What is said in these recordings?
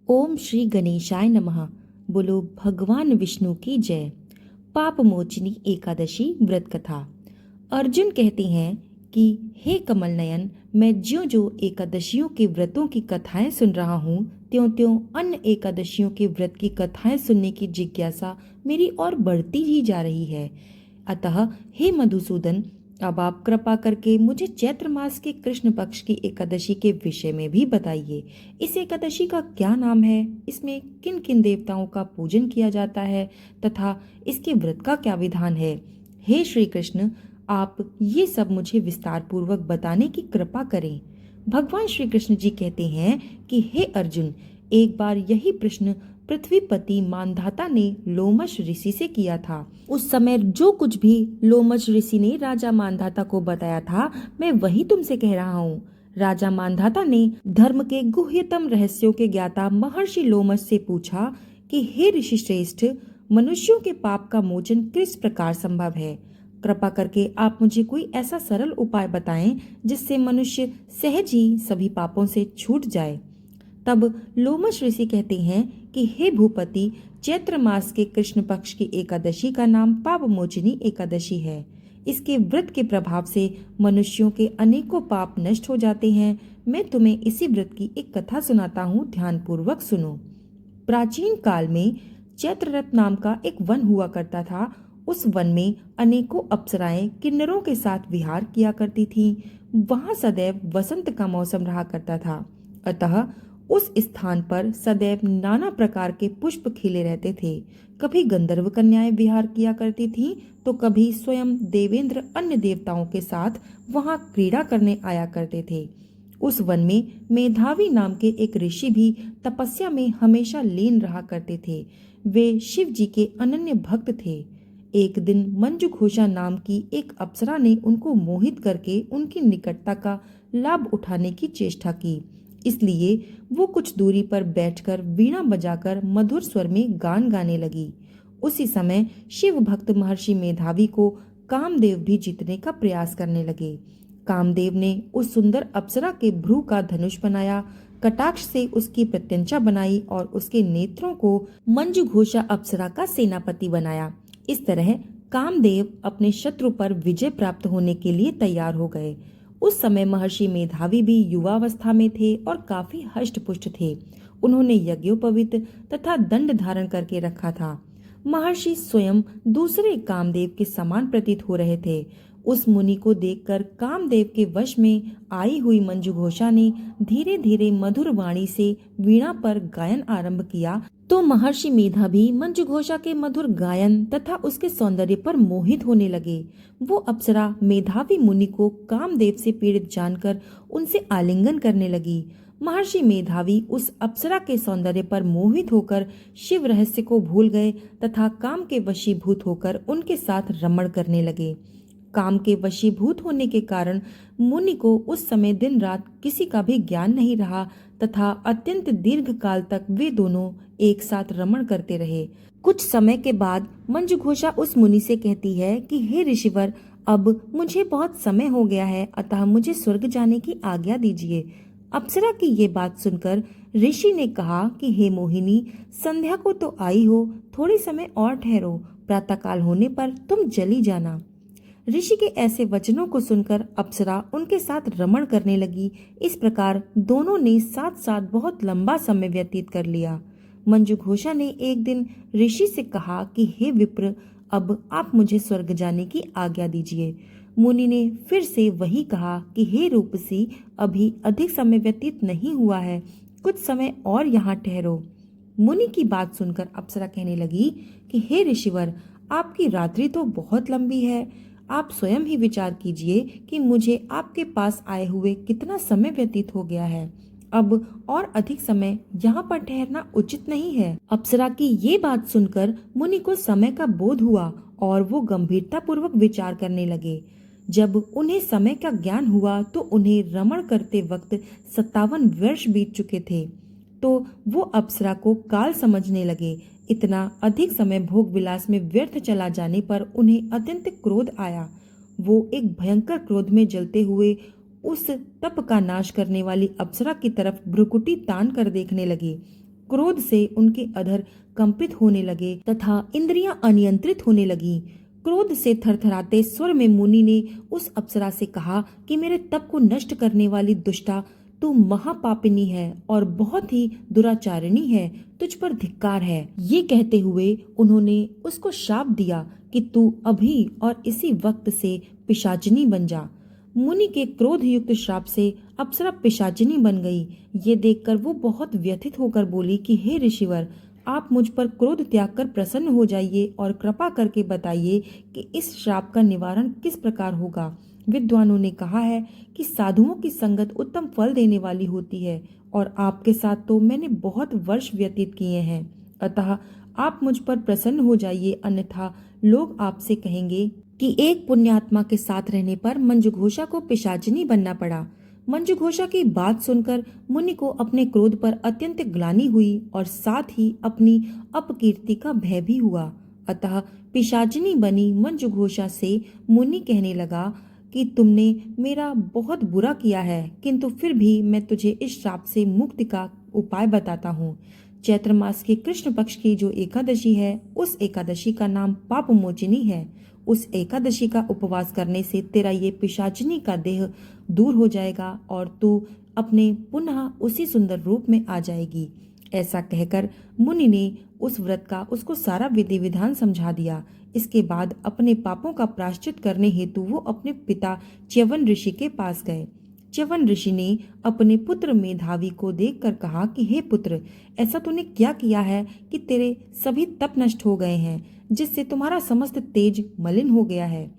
ओम श्री गणेशाय नमः। बोलो भगवान विष्णु की जय। पाप मोचनी एकादशी व्रत कथा। अर्जुन कहते हैं कि हे कमल नयन, मैं ज्यों ज्यों एकादशियों के व्रतों की कथाएं सुन रहा हूँ, त्यों त्यों अन्य एकादशियों के व्रत की कथाएं सुनने की जिज्ञासा मेरी और बढ़ती ही जा रही है। अतः हे मधुसूदन, अब आप कृपा करके मुझे चैत्र मास के कृष्ण पक्ष की एकादशी के विषय में भी बताइए। इस एकादशी का क्या नाम है, इसमें किन किन देवताओं का पूजन किया जाता है तथा इसके व्रत का क्या विधान है। हे श्री कृष्ण, आप ये सब मुझे विस्तार पूर्वक बताने की कृपा करें। भगवान श्री कृष्ण जी कहते हैं कि हे अर्जुन, एक बार यही प्रश्न पृथ्वीपति मानधाता ने लोमश ऋषि से किया था। उस समय जो कुछ भी लोमश ऋषि ने राजा मानधाता को बताया था, मैं वही तुमसे कह रहा हूँ। राजा मानधाता ने धर्म के गुह्यतम रहस्यों के ज्ञाता महर्षि लोमश से पूछा कि हे ऋषि श्रेष्ठ, मनुष्यों के पाप का मोचन किस प्रकार संभव है। कृपा करके आप मुझे कोई ऐसा सरल उपाय बताएं जिससे मनुष्य सहज ही सभी पापों से छूट जाए। तब लोमश ऋषि कहते हैं कि हे भूपति, चैत्र मास के कृष्ण पक्ष की एकादशी का नाम पाप मोचनी एकादशी है। इसके व्रत के प्रभाव से मनुष्यों के अनेकों पाप नष्ट हो जाते हैं। मैं तुम्हें इसी व्रत की एक कथा सुनाता हूँ, ध्यान पूर्वक सुनो। प्राचीन काल में चैत्ररथ नाम का एक वन हुआ करता था। उस वन में अनेकों अप्सराएं किन्नरों के साथ विहार किया करती थीं। वहां सदैव वसंत का मौसम रहा करता था। अतः उस स्थान पर सदैव नाना प्रकार के पुष्प खिले रहते थे। कभी गंधर्व कन्याएं विहार किया करती थीं, तो कभी स्वयं देवेंद्र अन्य देवताओं के साथ वहां क्रीड़ा करने आया करते थे। उस वन में मेधावी नाम के एक ऋषि भी तपस्या में हमेशा लीन रहा करते थे। वे शिव जी के अनन्य भक्त थे। एक दिन मंजुघोषा नाम की एक अप्सरा ने उनको मोहित करके उनकी निकटता का लाभ उठाने की चेष्टा की। इसलिए वो कुछ दूरी पर बैठकर वीणा बजाकर मधुर स्वर में गान गाने लगी। उसी समय शिव भक्त महर्षि मेधावी को कामदेव भी जीतने का प्रयास करने लगे। कामदेव ने उस सुंदर अप्सरा के भ्रू का धनुष बनाया, कटाक्ष से उसकी प्रत्यंचा बनाई और उसके नेत्रों को मंजुघोषा अप्सरा का सेनापति बनाया। इस तरह कामदेव अपने शत्रु पर विजय प्राप्त होने के लिए तैयार हो गए। उस समय महर्षि मेधावी भी युवावस्था में थे और काफी हष्ट-पुष्ट थे। उन्होंने यज्ञोपवीत तथा दंड धारण करके रखा था। महर्षि स्वयं दूसरे कामदेव के समान प्रतीत हो रहे थे। उस मुनि को देखकर कामदेव के वश में आई हुई मंजुघोषा ने धीरे धीरे मधुर वाणी से वीणा पर गायन आरंभ किया, तो महर्षि मेधा भी मंजुघोषा के मधुर गायन तथा उसके सौंदर्य पर मोहित होने लगे। वो अप्सरा मेधावी मुनि को कामदेव से पीड़ित जानकर उनसे आलिंगन करने लगी। महर्षि मेधावी उस अप्सरा के सौंदर्य पर मोहित होकर शिव रहस्य को भूल गए तथा काम के वशीभूत होकर उनके साथ रमण करने लगे। काम के वशीभूत होने के कारण मुनि को उस समय दिन रात किसी का भी ज्ञान नहीं रहा तथा अत्यंत दीर्घ काल तक वे दोनों एक साथ रमण करते रहे। कुछ समय के बाद मंजुघोषा उस मुनि से कहती है कि हे ऋषिवर, अब मुझे बहुत समय हो गया है, अतः मुझे स्वर्ग जाने की आज्ञा दीजिए। अप्सरा की ये बात सुनकर ऋषि ने कहा कि हे मोहिनी, संध्या को तो आई हो, थोड़ी समय और ठहरो, प्रातःकाल होने पर तुम चली जाना। ऋषि के ऐसे वचनों को सुनकर अप्सरा उनके साथ रमण करने लगी। इस प्रकार दोनों ने साथ साथ बहुत लंबा समय व्यतीत कर लिया। मंजुघोषा ने एक दिन ऋषि से कहा कि हे विप्र, अब आप मुझे स्वर्ग जाने की आज्ञा दीजिए। मुनि ने फिर से वही कहा कि हे रूपसी, अभी अधिक समय व्यतीत नहीं हुआ है, कुछ समय और यहाँ ठहरो। मुनि की बात सुनकर अप्सरा कहने लगी कि हे ऋषिवर, आपकी रात्रि तो बहुत लंबी है। आप स्वयं ही विचार कीजिए कि मुझे आपके पास आए हुए कितना समय व्यतीत हो गया है। अब और अधिक समय यहाँ पर ठहरना उचित नहीं है। अप्सरा की ये बात सुनकर मुनि को समय का बोध हुआ और वो गंभीरता पूर्वक विचार करने लगे। जब उन्हें समय का ज्ञान हुआ तो उन्हें रमण करते वक्त 57 वर्ष बीत चुके थे। तो वो अप्सरा को काल समझने लगे। इतना अधिक समय भोग विलास में व्यर्थ चला जाने पर उन्हें अत्यंत क्रोध आया। वो एक भयंकर क्रोध में जलते हुए उस तप का नाश करने वाली अप्सरा की तरफ भ्रुकुटी तान कर देखने लगे। क्रोध से उनके अधर कंपित होने लगे तथा इंद्रियां अनियंत्रित होने लगीं। क्रोध से थरथराते स्वर में मुनि ने उस अप्सरा से कहा कि मेरे तप को नष्ट करने वाली दुष्टा, तू महापापिनी है और बहुत ही दुराचारिणी है, तुझ पर धिक्कार है। ये कहते हुए उन्होंने उसको शाप दिया कि तू अभी और इसी वक्त से पिशाचिनी बन जा। मुनि के क्रोध युक्त श्राप से अप्सरा पिशाचिनी बन गई। ये देखकर वो बहुत व्यथित होकर बोली कि हे ऋषिवर, आप मुझ पर क्रोध त्याग कर प्रसन्न हो जाइए और कृपा करके बताइए कि इस श्राप का निवारण किस प्रकार होगा। विद्वानों ने कहा है कि साधुओं की संगत उत्तम फल देने वाली होती है और आपके साथ तो मैंने बहुत वर्ष व्यतीत किए हैं। अतः आप मुझ पर प्रसन्न हो जाइए, अन्यथा लोग आपसे कहेंगे कि एक पुण्यात्मा के साथ रहने पर मंजुघोषा को पिशाचिनी बनना पड़ा। मंजुघोषा की बात सुनकर मुनि को अपने क्रोध पर अत्यंत ग्लानि हुई और साथ ही अपनी अपकीर्ति का भय भी हुआ। अतः पिशाचिनी बनी मंजुघोषा से मुनि कहने लगा कि तुमने मेरा बहुत बुरा किया है, किंतु फिर भी मैं तुझे इस श्राप से मुक्ति का उपाय बताता हूँ। चैत्र मास के कृष्ण पक्ष की जो एकादशी है, उस एकादशी का नाम पाप मोचिनी है। उस एकादशी का उपवास करने से तेरा ये पिशाचिनी का देह दूर हो जाएगा और तू अपने पुनः उसी सुंदर रूप में आ जाएगी। ऐसा कहकर मुनि ने उस व्रत का उसको सारा विधि विधान समझा दिया। इसके बाद अपने पापों का प्रायश्चित करने हेतु वो अपने पिता च्यवन ऋषि के पास गए। च्यवन ऋषि ने अपने पुत्र मेधावी को देखकर कहा कि हे पुत्र, ऐसा तूने क्या किया है कि तेरे सभी तप नष्ट हो गए हैं, जिससे तुम्हारा समस्त तेज मलिन हो गया है।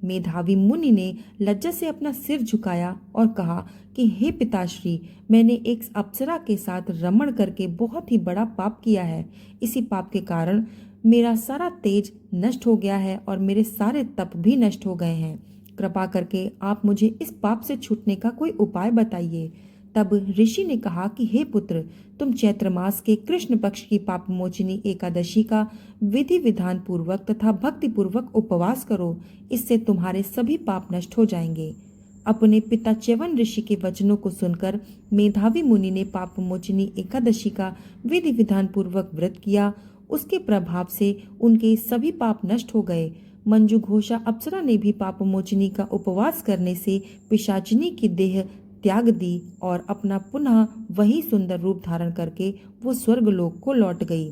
मेधावी मुनि ने लज्जा से अपना सिर झुकाया और कहा कि हे पिताश्री, मैंने एक अप्सरा के साथ रमण करके बहुत ही बड़ा पाप किया है। इसी पाप के कारण मेरा सारा तेज नष्ट हो गया है और मेरे सारे तप भी नष्ट हो गए हैं। कृपा करके आप मुझे इस पाप से छूटने का कोई उपाय बताइए। तब ऋषि ने कहा कि हे पुत्र, तुम चैत्र मास के कृष्ण पक्ष की पाप मोचिनी एकादशी का विधि विधान पूर्वक तथा भक्ति पूर्वक उपवास करो, इससे तुम्हारे सभी पाप नष्ट हो जाएंगे। अपने पिता च्यवन ऋषि के वचनों को सुनकर मेधावी मुनि ने पाप मोचिनी एकादशी का विधि विधान पूर्वक व्रत किया। उसके प्रभाव से उनके सभी पाप नष्ट हो गए। मंजुघोषा अप्सरा ने भी पाप मोचनी का उपवास करने से पिशाचिनी की देह त्याग दी और अपना पुनः वही सुंदर रूप धारण करके वो स्वर्गलोक को लौट गई।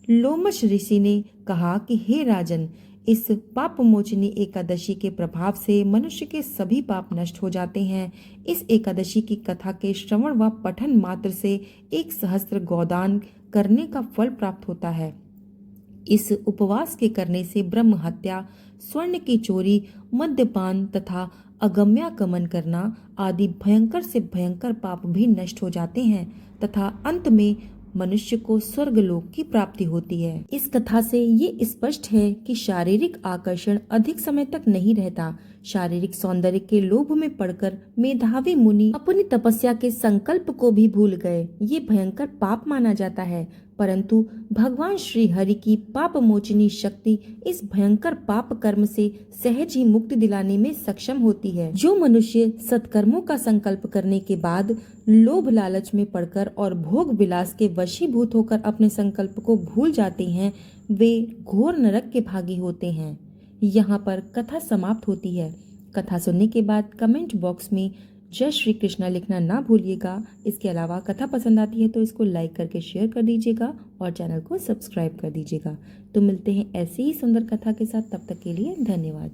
लोमश ऋषि ने कहा कि हे राजन, इस पाप मोचनी एकादशी के प्रभाव से मनुष्य के सभी पाप नष्ट हो जाते हैं। इस एकादशी की कथा के श्रवण व पठन मात्र से 1 सहस्त्र गोदान करने का फल प्राप्त होता है। इस उपवास के करने से ब्रह्म हत्या, स्वर्ण की चोरी, मद्यपान तथा अगम्यागमन करना आदि भयंकर से भयंकर पाप भी नष्ट हो जाते हैं तथा अंत में मनुष्य को स्वर्गलोक की प्राप्ति होती है। इस कथा से ये स्पष्ट है कि शारीरिक आकर्षण अधिक समय तक नहीं रहता। शारीरिक सौंदर्य के लोभ में पड़कर मेधावी मुनि अपनी तपस्या के संकल्प को भी भूल गए। ये भयंकर पाप माना जाता है, परंतु भगवान श्री हरि की पाप मोचनी शक्ति इस भयंकर पाप कर्म से सहज ही मुक्ति दिलाने में सक्षम होती है। जो मनुष्य सत्कर्मों का संकल्प करने के बाद लोभ लालच में पड़कर और भोग विलास के वशीभूत होकर अपने संकल्प को भूल जाते हैं, वे घोर नरक के भागी होते हैं। यहाँ पर कथा समाप्त होती है। कथा सुनने के बाद कमेंट बॉक्स में जय श्री कृष्णा लिखना ना भूलिएगा। इसके अलावा कथा पसंद आती है तो इसको लाइक करके शेयर कर दीजिएगा और चैनल को सब्सक्राइब कर दीजिएगा। तो मिलते हैं ऐसी ही सुंदर कथा के साथ, तब तक के लिए धन्यवाद।